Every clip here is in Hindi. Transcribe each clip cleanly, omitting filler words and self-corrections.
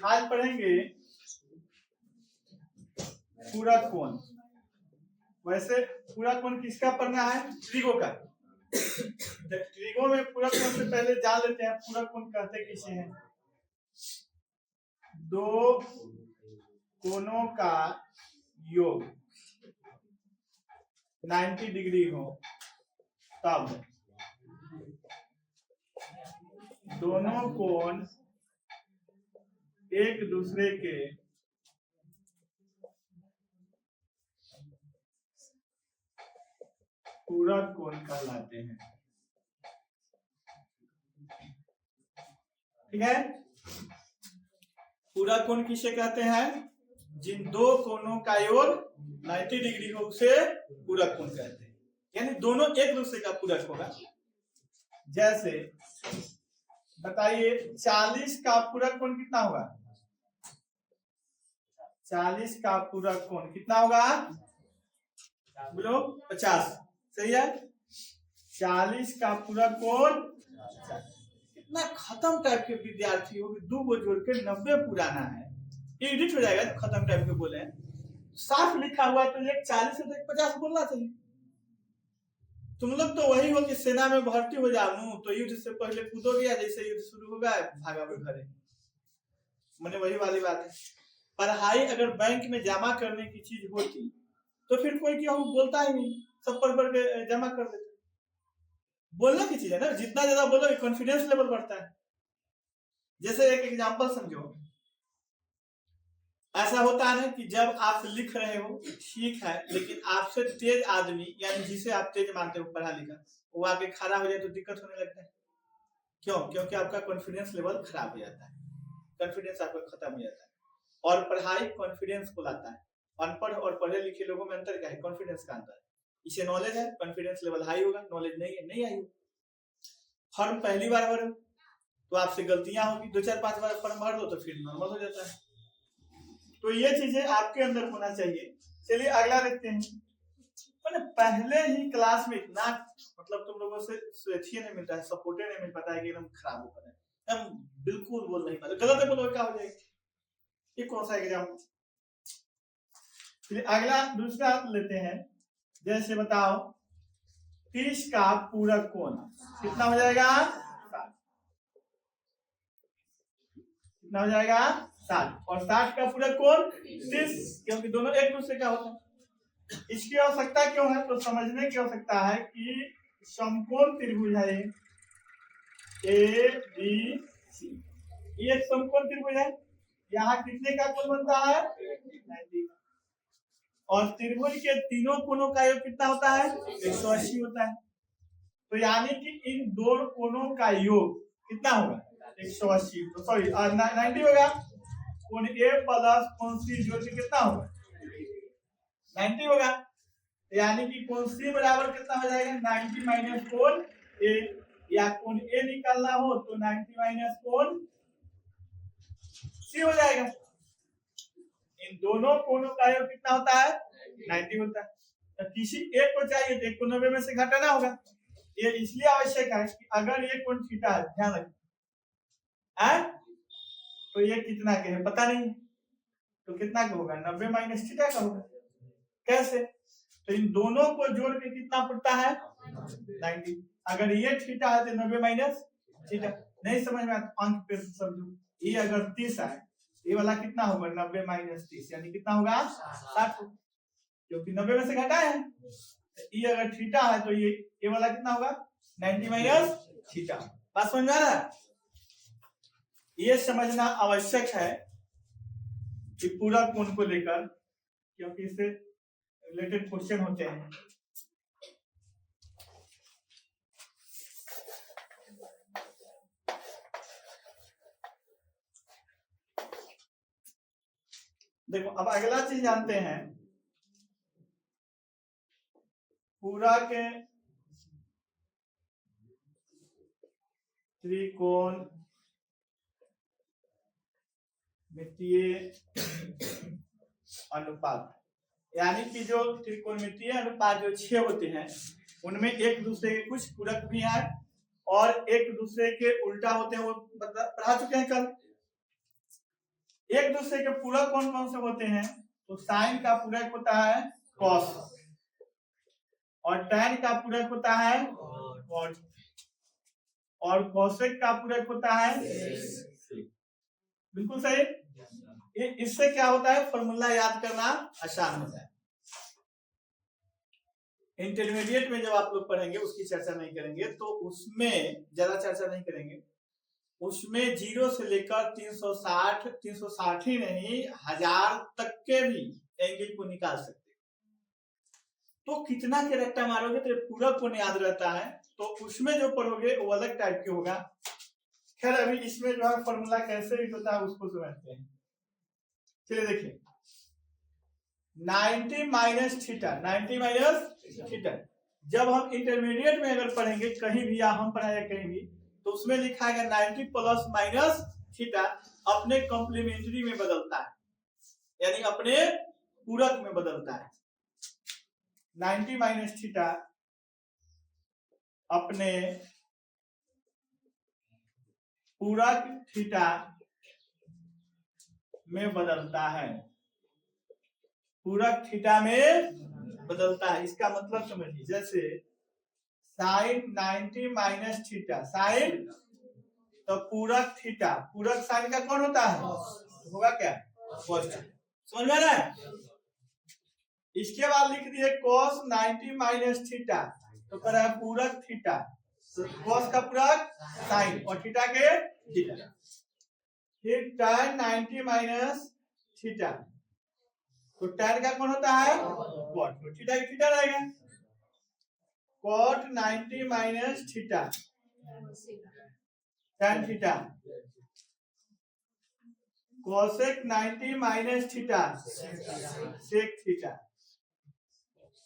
आज पढ़ेंगे पूरक कोण। वैसे पूरक कोण किसका पढ़ना है? त्रिगो का। त्रिगो में पूरक कोण से पहले जान लेते हैं पूरक कोण कहते किसे हैं। दो कोणों का योग 90 डिग्री हो तब दोनों कोण एक दूसरे के पूरक कोण कहलाते हैं। ठीक है, पूरक कोण किसे कहते हैं? जिन दो कोणों का योग 90 डिग्री हो उसे पूरक कोण कहते हैं। यानी दोनों एक दूसरे का पूरक होगा। जैसे बताइए 40 का पूरक कोण कितना होगा? 40 का पूरक कोण कितना होगा? बोलो 50। सही है। 40 का पूरक कोण कितना खत्म टाइप के विद्यार्थी हो, दो को जोड़ के 90 पुराना है, एडिट हो जाएगा। तो खत्म टाइप के बोले 60 लिखा हुआ तो एक 40 से 50 बोलना चाहिए। तुम लोग तो वही हो कि सेना में भर्ती हो जाऊं तो युद्ध से पहले कूदो गया, जैसे युद्ध शुरू होगा भागा घरे। मैंने वही वाली बात है। पढ़ाई अगर बैंक में जमा करने की चीज होती तो फिर कोई क्यों बोलता ही नहीं, सब पढ़ के जमा कर देते। बोलने की चीज है ना, जितना ज्यादा बोलोगे कॉन्फिडेंस लेवल बढ़ता है। जैसे एक एग्जांपल समझो, ऐसा होता है ना कि जब आप लिख रहे हो ठीक है, लेकिन आपसे तेज आदमी यानी जिसे आप तेज मानते हो पढ़ा लिखा, वो आगे खड़ा हो जाए तो दिक्कत होने लगता है। क्यों? क्योंकि आपका कॉन्फिडेंस लेवल खराब हो जाता है, कॉन्फिडेंस आपका खत्म हो जाता है। और पढ़ाई कॉन्फिडेंस को लाता है। अनपढ़ और पढ़े लिखे लोगों में अंतर क्या है? कॉन्फिडेंस का अंतर है। इसे नॉलेज है, कॉन्फिडेंस लेवल हाई होगा, नॉलेज नहीं है, नहीं आई होगी। फॉर्म पहली बार भरो तो आपसे गलतियां होगी, 2-4-5 बार फॉर्म भर दो तो फिर नॉर्मल हो जाता है। तो ये चीजें आपके अंदर होना चाहिए। चलिए अगला देखते हैं। मैंने पहले ही क्लास में इतना मतलब तुम लोगों से नहीं मिलता है, सपोर्टे नहीं मिल पाता है कि एकदम खराब हो पाता है, हम बिल्कुल बोल नहीं पाते, गलत बोलो क्या हो जाएगा। ये कौन सा एग्जाम? चलिए अगला दूसरा लेते हैं। जैसे बताओ 30 का पूरक कोण कितना हो जाएगा? 60। कितना हो जाएगा? 60। और 60 का पूरक कोण 30, क्योंकि दोनों एक दूसरे का होता है। इसकी आवश्यकता क्यों है? तो समझने की आवश्यकता है कि समकोण त्रिभुज है ए बी सी, ये एक समकोण त्रिभुज है। यहाँ कितने का कोण बनता है? 90। और त्रिभुज के तीनों कोणों का योग कितना होता है? 180 होता है। तो यानी कि इन दो कोणों का योग कितना होगा? 180। तो सॉरी 90 होगा। कोण ए प्लस कोण सी जोड़ के कितना होगा? 90 होगा। यानी कि कोण सी बराबर कितना हो जाएगा? 90 माइनस कोण ए, या कोण ए निकालना हो तो 90 माइनस कोण सी हो जाएगा। इन दोनों कोणों का योग कितना होता है? 90 होता है। तो किसी एक को चाहिए तो एक को 90 में से घटाना होगा। ये इसलिए आवश्यक है कि अगर ये कोण थीटा है, ध्यान रखिए, तो ये कितना के है पता नहीं, तो कितना का होगा? 90 माइनस थीटा का होगा। कैसे? तो इन दोनों को जोड़ के कितना पड़ता है? 90। अगर ये थीटा है तो 90 माइनस थीटा। नहीं समझ में आता अंक पे समझो। ये अगर 30 है, ये वाला कितना होगा? 90 माइनस 30 यानी कितना होगा? 60, क्योंकि 90 में से घटा है। ये अगर थीटा है तो ये वाला कितना होगा? 90 माइनस थीटा। बात समझ में आ रहा है? ये समझना आवश्यक है कि पूरक कोण को लेकर, क्योंकि इससे रिलेटेड क्वेश्चन होते हैं। देखो अब अगला चीज जानते हैं, पूरक त्रिकोण मितीय अनुपात, यानी कि जो त्रिकोणमितीय अनुपात जो 6 होते हैं उनमें एक दूसरे के कुछ पूरक भी हैं और एक दूसरे के उल्टा होते हैं। वो पढ़ा चुके हैं कल। एक दूसरे के पूरक कौन कौन से होते हैं? तो साइन का पूरक होता है कॉस, और टैन का पूरक होता है कॉट, और कोसेक का पूरक होता है बिल्कुल सही। इससे क्या होता है, फॉर्मूला याद करना आसान होता है। इंटरमीडिएट में जब आप लोग पढ़ेंगे, उसकी चर्चा नहीं करेंगे, तो उसमें ज्यादा चर्चा नहीं करेंगे। उसमें 0 से लेकर 360 ही नहीं 1000 तक के भी एंगल को निकाल सकते। तो कितना के रट्टा मारोगे तो पूरा कौन याद रहता है, तो उसमें जो पढ़ोगे वो अलग टाइप के होगा। खैर अभी इसमें जो है फॉर्मूला कैसे यूज होता है उसको समझते हैं। चलिए देखिए, 90 माइनस थीटा, 90 माइनस थीटा जब हम इंटरमीडिएट में अगर पढ़ेंगे कहीं भी, या हम पढ़ाएंगे कहीं भी, तो उसमें लिखा है 90 प्लस माइनस थीटा अपने कॉम्प्लीमेंट्री में बदलता है, यानी अपने पूरक में बदलता है। 90 माइनस थीटा अपने पूरक थीटा में बदलता है, पूरक थीटा में बदलता है। इसका मतलब समझिए, जैसे साइन 90 माइनस थीटा, साइन तो पूरक थीटा, पूरक साइन का कौन होता है, होगा क्या, कॉस। समझ में आ रहा है? इसके बाद लिख दिए cos 90 माइनस थीटा, तो कर रहा है पूरक थीटा, तो cos का पूरक साइन और थीटा के थीटा। फिर tan 90 माइनस थीटा, तो tan का कौन होता है cot, तो थीटा की थीटा रहेगा। cot 90 minus theta, tan theta. cosec 90 minus theta, sec theta.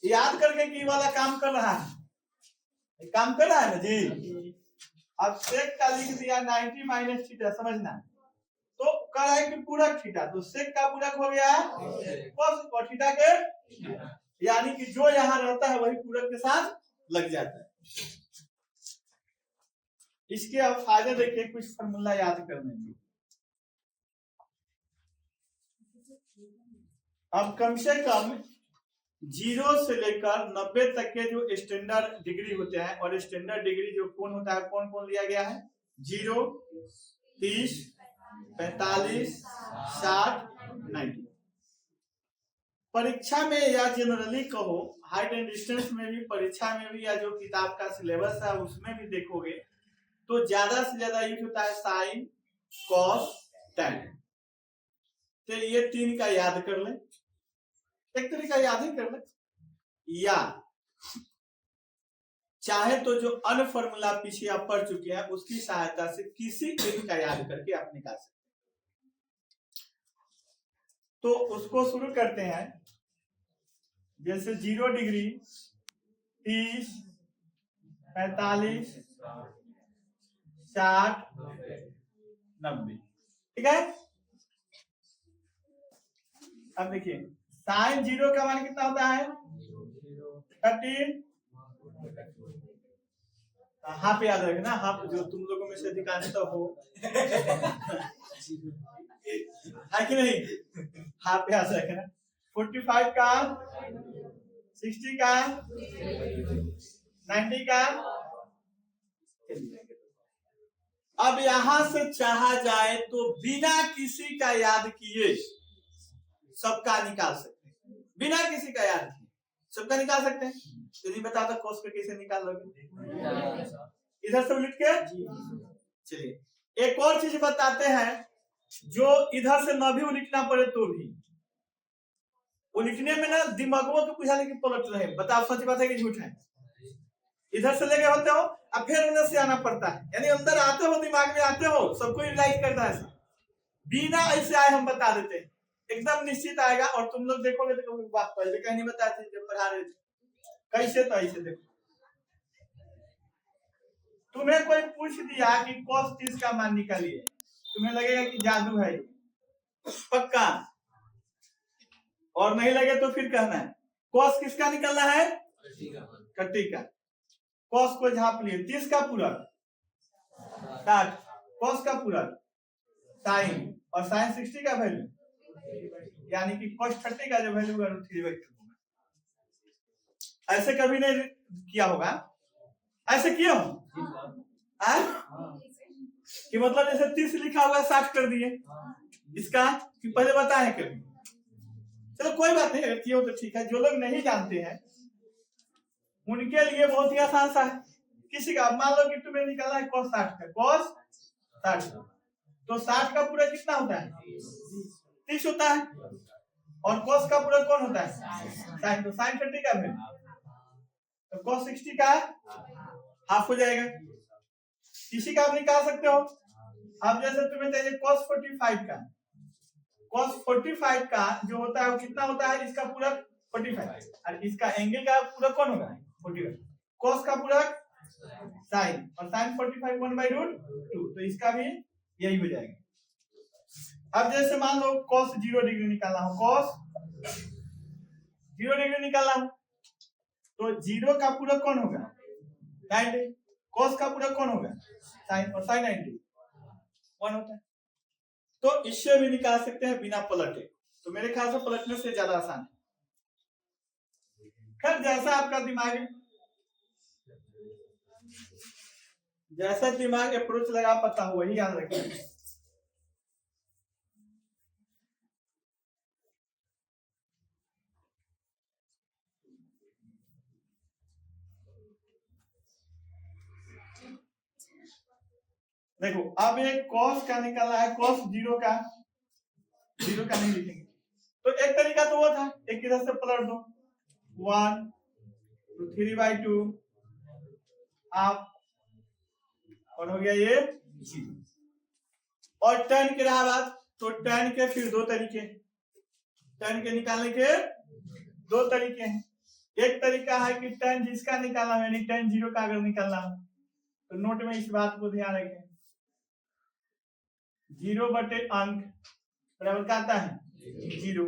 याद करके की वाला काम कर रहा है, काम कर रहा है ना जी। अब सेक का लिख दिया 90 माइनस थीटा, समझना, तो कर रहा है कि पूरक थीटा, तो सेक का पूरक हो गया cos और थीटा के, यानी कि जो यहाँ रहता है वही पूरक के साथ लग जाता है। इसके अब फायदे देखिए, कुछ फॉर्मूला याद करने की। अब कम से कम 0 से लेकर 90 तक के जो स्टैंडर्ड डिग्री होते हैं, और स्टैंडर्ड डिग्री जो कौन होता है, कौन कौन लिया गया है, 0, 30, 45, 60, 90। परीक्षा में या जनरली कहो, हाइट एंड डिस्टेंस में भी, परीक्षा में भी, या जो किताब का सिलेबस है उसमें भी देखोगे, तो ज्यादा से ज्यादा यूज होता है साइन, कॉस, टैन। तो ये 3 का याद कर ले, एक तरीका याद ही कर ले, या चाहे तो जो अन्य फॉर्मूला पीछे आप पढ़ चुके हैं उसकी सहायता से किसी एक का याद करके आप निकाल सकते हैं। तो उसको शुरू करते हैं। जैसे 0 डिग्री, 30, 45, 60, 90, ठीक है। अब देखिए साइन 0 का मान कितना होता है, 30, हाफ याद रखना, हाफ जो तुम लोगों में से अधिकांश तो हो है कि नहीं, हाफ याद रखना। 45 का, 60 का, 90 का। अब यहां से चाहा जाए तो बिना किसी का याद किए सबका निकाल सकते हैं, बिना किसी का याद किए सबका निकाल सकते हैं। तो नहीं बता दो कोस पे कैसे निकाल लोगे, इधर से लिख के। चलिए एक और चीज बताते हैं, जो इधर से न भी लिखना पड़े तो भी, वो लिखने में ना दिमागों को पूछा कि पलट रहे, बताओ सच बात है कि झूठ है। इधर से लेके होते हो अब फिर उन्हें से आना पड़ता है, यानी अंदर आते हो, दिमाग में आते हो, सबको रिलाइज करता है। बिना ऐसे आए हम बता देते हैं, एकदम निश्चित आएगा। और तुम लोग देखोगे तो बात पहले कहीं नहीं बताते जब पढ़ा रहे थे, कैसे तो ऐसे देखो। तुम्हें कोई पूछ दिया कि cos 30 का मान निकालिए, तुम्हें लगेगा कि जादू है पक्का, और नहीं लगे तो फिर कहना है cos किसका निकलना है, 30 का। cos को झाप लिए, 30 का पूरक 60, cos का पूरक साइन, और साइन 60 का वैल्यू यानी कि cos 30 का जो वैल्यू होगा √3/2 होगा। ऐसे कभी नहीं किया होगा? ऐसे किया हो कि मतलब जैसे 30 लिखा हुआ 60 कर दिए इसका कि पहले बताएं कभी? चलो कोई बात नहीं, अगर किया हो तो ठीक है। जो लोग नहीं जानते हैं उनके लिए बहुत ही आसान सा है। किसी का मान लो कि तुम्हें निकालना है cos 60 का, cos 60 तो 60 का पूरा कितना होता है? 30 होता है। और cos का पूरा कौन होता है? sin। तो sin 30 का वैल्यू तो cos 60 का हाफ हो जाएगा। किसी का आप निकाल सकते हो। अब जैसे तुम्हें चाहिए cos 45 का, cos 45 का जो होता है वो कितना होता है? इसका पूरा 45 और इसका एंगल का पूरा कौन होगा? 45। cos का पूरा sin और sin 45 1/√2 तो इसका भी यही हो जाएगा। अब जैसे मान लो cos 0 डिग्री निकालना हो, cos 0 डिग्री निकालना हो तो 0 का पूरा कौन होगा? 90। cos का पूरा कौन होगा? sin और sin 90 1 होता है। तो इससे भी निकाल सकते हैं बिना पलटे। तो मेरे ख्याल से पलटने से ज्यादा आसान है। खैर जैसा आपका दिमाग है, जैसा दिमाग अप्रोच लगा पता हो वही याद रखें। देखो अब एक cos का निकालना है, cos 0 का नहीं लिखेंगे तो एक तरीका तो वो था, एक इधर से पलट दो 1 तो 3/2 आप और हो गया ये 0। और tan के रहा बात तो tan के फिर दो तरीके, tan के निकालने के दो तरीके हैं। एक तरीका है कि tan जिसका निकालना है यानी tan 0 का अगर निकालना हो तो नोट में इस बात को ध्यान रखें, 0 बटे अंक बराबर क्या आता है? 0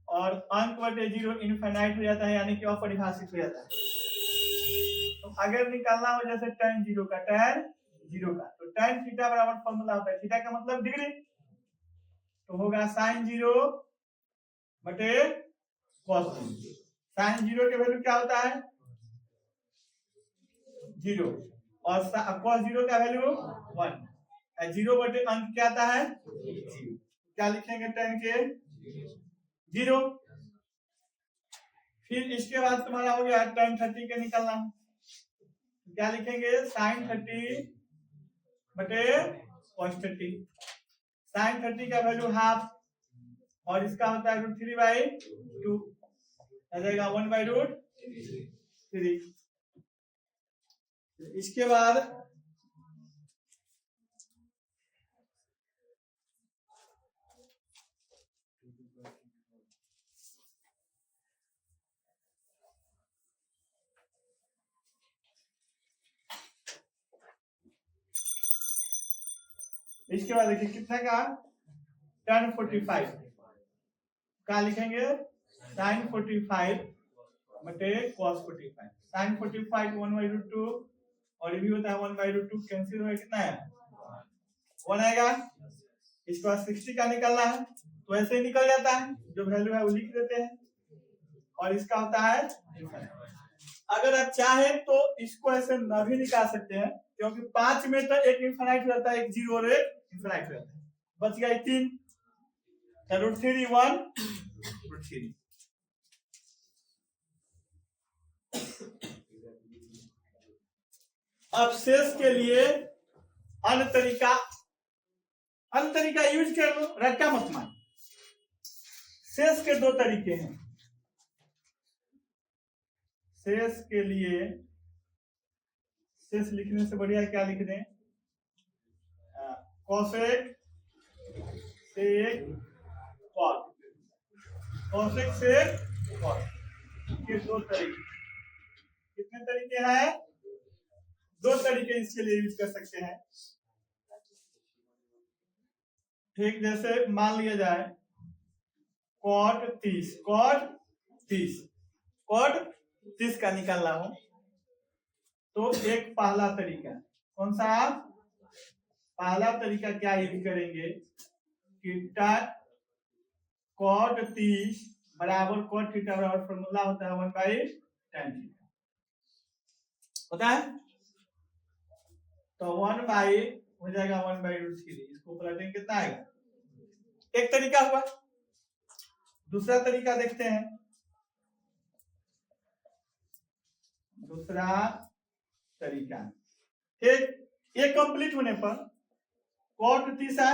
और अंक बटे 0 इनफाइनाइट हो जाता है यानी कि अपरिभाषित हो जाता है। तो अगर निकालना हो जैसे tan 0 का तो tan थीटा बराबर फॉर्मूला होता है, थीटा का मतलब डिग्री, तो होगा sin 0 बटे cos 0। sin 0 के वैल्यू क्या होता है? 0 और cos 0 का वैल्यू 1। 0 बटे अंक क्या आता है? 0। क्या लिखेंगे? tan के 0। फिर इसके बाद तुम्हारा हो गया tan 30 के निकालना, क्या लिखेंगे? sin 30 बटे cos 30। sin 30 का वैल्यू हाफ और इसका होता है √3/2 आ जाएगा 1/√3। इसके बाद देखिए कितना का tan 45 क्या लिखेंगे? sin 45 बटे cos 45। sin 45 1/√2 और ये भी होता है 1/√2 कैंसिल होगा, कितना है? 1 आएगा। इसके बाद 60 का निकालना है तो ऐसे ही निकल जाता है, जो वैल्यू है वो लिख देते हैं और इसका होता है। अगर आप चाहें तो इसको ऐसे न भी निकाल सकते हैं क्योंकि 5 में तो एक इनफाइनाइट रहता है, एक 0 और एक इनफाइनाइट रहता है, बच गया 3 √3 1 √3। अब शेष के लिए अन्य तरीका यूज कर लो, रट्टा मत मार। शेष के दो तरीके हैं। शेष के लिए शेष लिखने से बढ़िया क्या लिख दें? Cosec sec cot, cosec sec cot के दो तरीके। कितने तरीके हैं? दो तरीके इसके लिए यूज कर सकते हैं। ठीक, जैसे मान लिया जाए cot 30 का निकालना हो तो एक पहला तरीका कौन सा? पहला तरीका क्या यूज करेंगे कि cot 30 बराबर cot थीटा बराबर फॉर्मूला होता है 1/tan थीटा होता है। तो 1 हो जाएगा 1/√3। इसको पलटेंगे कितना आएगा, एक तरीका हुआ। दूसरा तरीका देखते हैं। दूसरा तरीका ठीक, ये कंप्लीट होने पर cot 30 है,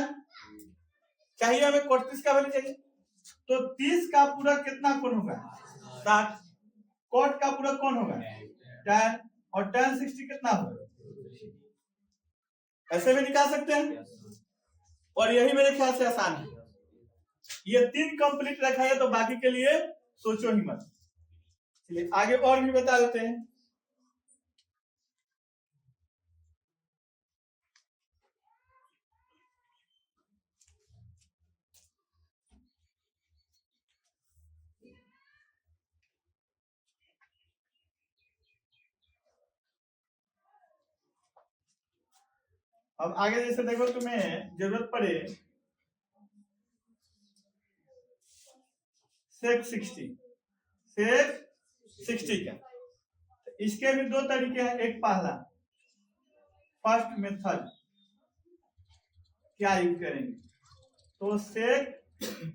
चाहिए हमें cot 30 का वैल्यू चाहिए, तो 30 का पूरा कितना कोण होगा 60, cot का पूरा कौन होगा tan, और tan 60 कितना होगा, ऐसे भी निकाल सकते हैं। और यही मेरे ख्याल से आसान है। ये 3 कंप्लीट रखा है तो बाकी के लिए सोचो ही मत। चलिए आगे और भी बता देते हैं। अब आगे जैसे देखो तुम्हें जरूरत पड़े sec 60 का, इसके भी 2 तरीके हैं। एक पहला फर्स्ट मेथड क्या यूज करेंगे, तो sec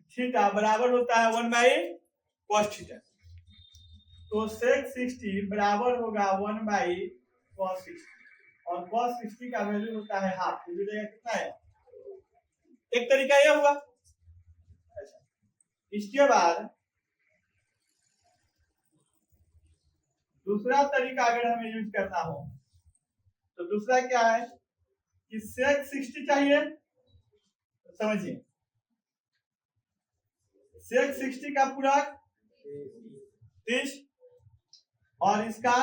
थीटा बराबर होता है 1/cos थीटा, तो sec 60 बराबर होगा 1/cos 60, और cos 60 का वैल्यू होता है हाफ, तो मिलेगा कितना है, एक तरीका यह हुआ। अच्छा, इसके बाद दूसरा तरीका अगर हमें यूज करना हो तो दूसरा क्या है कि sec 60 चाहिए, तो समझिए sec 60 का पूरक 30 और इसका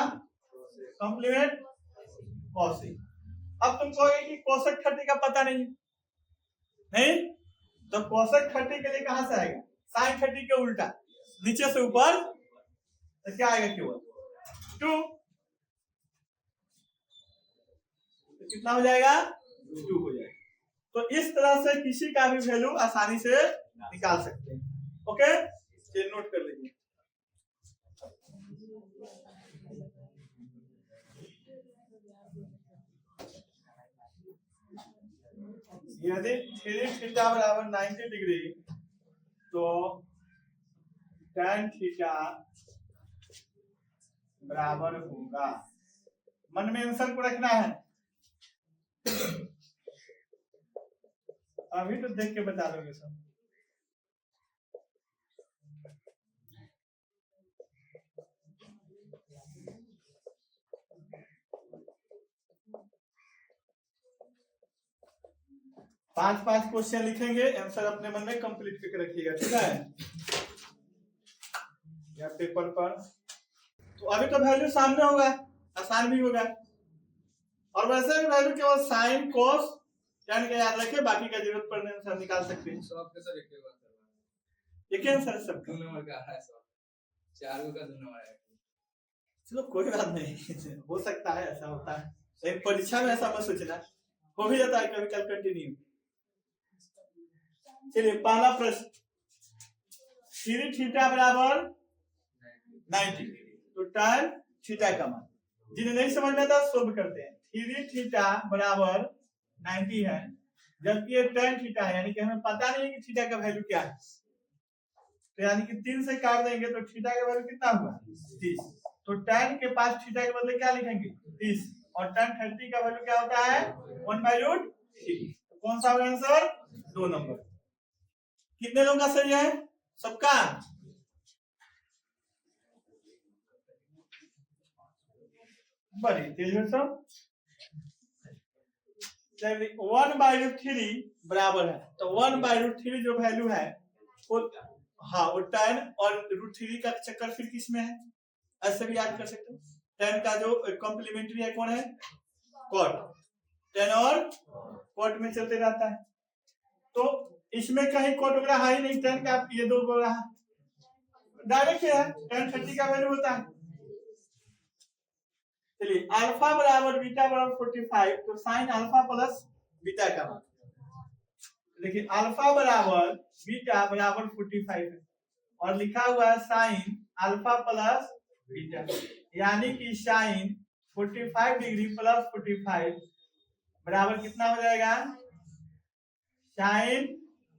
कॉम्प्लीमेंट cos। अब तुम कहोगे कि cosec 30 का पता नहीं, तो cosec 30 के लिए कहां से आएगा, sin 30 के उल्टा नीचे से ऊपर, तो क्या आएगा केवल 2, तो कितना हो जाएगा 2 हो जाएगा। तो इस तरह से किसी का भी वैल्यू आसानी से निकाल सकते हैं। ओके, चलिए नोट कर लीजिए। यदि 3 थीटा बराबर 90 डिग्री तो tan थीटा बराबर होगा, मन में आंसर को रखना है, अभी तो देख के बता दोगे सब। पांच क्वेश्चन लिखेंगे, आंसर अपने मन में कंप्लीट करके रखिएगा, ठीक है, या पेपर पर। तो अभी तो वैल्यू सामने होगा, आसान भी होगा, और वैसे भी वैल्यू केवल साइन कोस tan का याद रखे, बाकी का जरूरत पड़ने से हम निकाल सकते हैं। सब के सर एक बात ये क्या आंसर सब 2 नंबर का है, सब 4 का 2 नंबर है। चलो कोई बात नहीं, हो सकता है, ऐसा होता है, एक परीक्षा में ऐसा मत सोचना, हो भी जाता है कभी कल। कंटिन्यू। चलिए पहला प्रश्न, 3 थीटा बराबर 90, तो tan थीटा का मान, जिन्हें नहीं समझ में आता सोल्व करते हैं। 3 थीटा बराबर 90 है, जबकि ये tan थीटा है, यानी कि हमें पता नहीं है कि थीटा का वैल्यू क्या है, तो यानी कि 3 से काट देंगे तो थीटा का वैल्यू कितना हुआ 30, तो tan के पास थीटा के बदले क्या लिखेंगे 30, और tan 30 का वैल्यू क्या होता है 1/√3। तो कौन सा होगा आंसर, 2 नंबर। कितने लोगों का सही है, सबका। बड़ी तेज है सब। 1/√3 बराबर है, तो 1/√3 जो वैल्यू है वो, हाँ वो tan और √3 का चक्कर फिर किस में है, ऐसे भी याद कर सकते हो। tan का जो कॉम्प्लीमेंट्री है कौन है, cot, tan और cot में चलते रहता है, तो इसमें कहीं cot वगैरह है ही नहीं, tan का ये 2 हो रहा डायरेक्ट है, tan 30 का वैल्यू होता है। चलिए अल्फा बराबर बीटा बराबर 45, तो साइन अल्फा प्लस बीटा का मान। देखिए अल्फा बराबर बीटा बराबर 45 है और लिखा हुआ है साइन अल्फा प्लस बीटा, यानी कि साइन 45 डिग्री प्लस 45 बराबर कितना हो जाएगा, साइन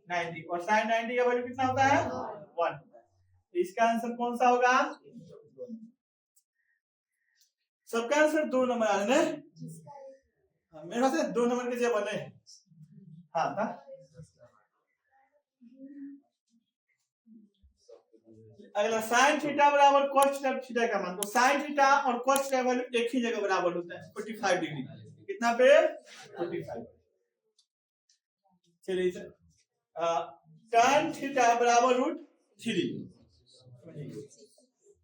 90, और साइन 90 का वैल्यू कितना होता है 1। तो इसका आंसर कौन सा होगा, सबका आंसर 2 नंबर आ रहे हैं। मेरे पास 2 नंबर के जो बने। हाँ था अगला साइन थीटा बराबर cos थीटा का मान। तो साइन थीटा और cos थीटा का वैल्यू एक ही जगह बराबर होता है 45 डिग्री। कितना पे 45। चलिए tan थीटा बराबर √3,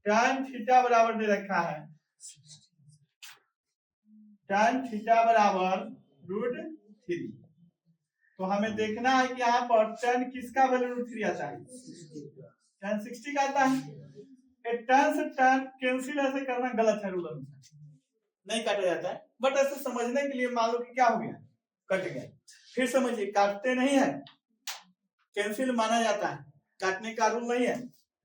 tan थीटा बराबर दे रखा है, tan थीटा बराबर √3। तो हमें देखना है कि यहाँ पर tan किसका वैल्यू √3 आता है, tan 60 का आता है। tan से tan कैंसिल ऐसे करना गलत है, रूल अनुसार नहीं काटा जाता है, बट ऐसे समझने के लिए मान लो कि क्या हो गया, कट गया। फिर समझिए काटते नहीं है, कैंसिल माना जाता है, काटने का रूल नहीं है,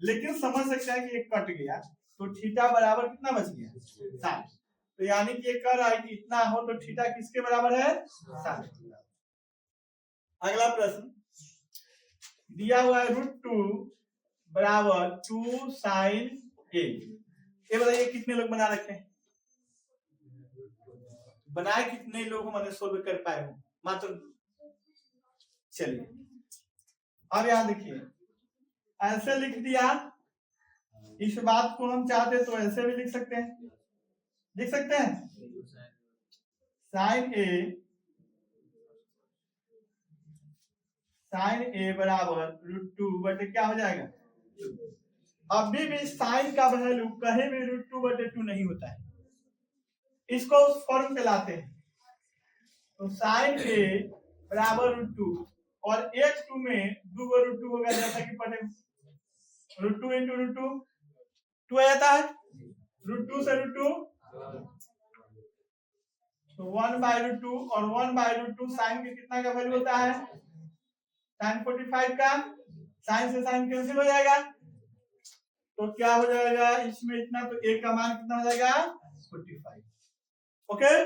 लेकिन समझ सकते हैं कि ये कट गया तो थीटा बराबर कितना बच गया 60। तो यानी कि ये कह रहा है कि इतना हो तो थीटा किसके बराबर है 60। अगला प्रश्न दिया हुआ है √2 बराबर 2 साइन ए। ये बताइए कितने लोग बना रखे हैं, बनाए कितने लोग मैंने सोल्व कर पाए हो, मात्र। चलिए अब यहां देखिए ऐसे लिख दिया, इस बात को हम चाहते तो ऐसे भी लिख सकते हैं, लिख सकते हैं साइन ए बराबर √2 बटे क्या हो जाएगा, अभी भी साइन का वैल्यू कहीं भी √2 बटे 2 नहीं होता है, इसको उस फॉर्म पे लाते हैं। तो साइन ए बराबर √2 और एक 2 में 2 √2 होगा, जैसा कि पढ़े √2 इंटू √2 2 आ जाता है, √2 से √2 तो 1/√2 और 1/√2 साइन के कितना का वैल्यू होता है, साइन 45 का, साइन से साइन कैंसिल हो जाएगा तो क्या हो जाएगा इसमें इतना, तो ए का मान कितना हो जाएगा 45। ओके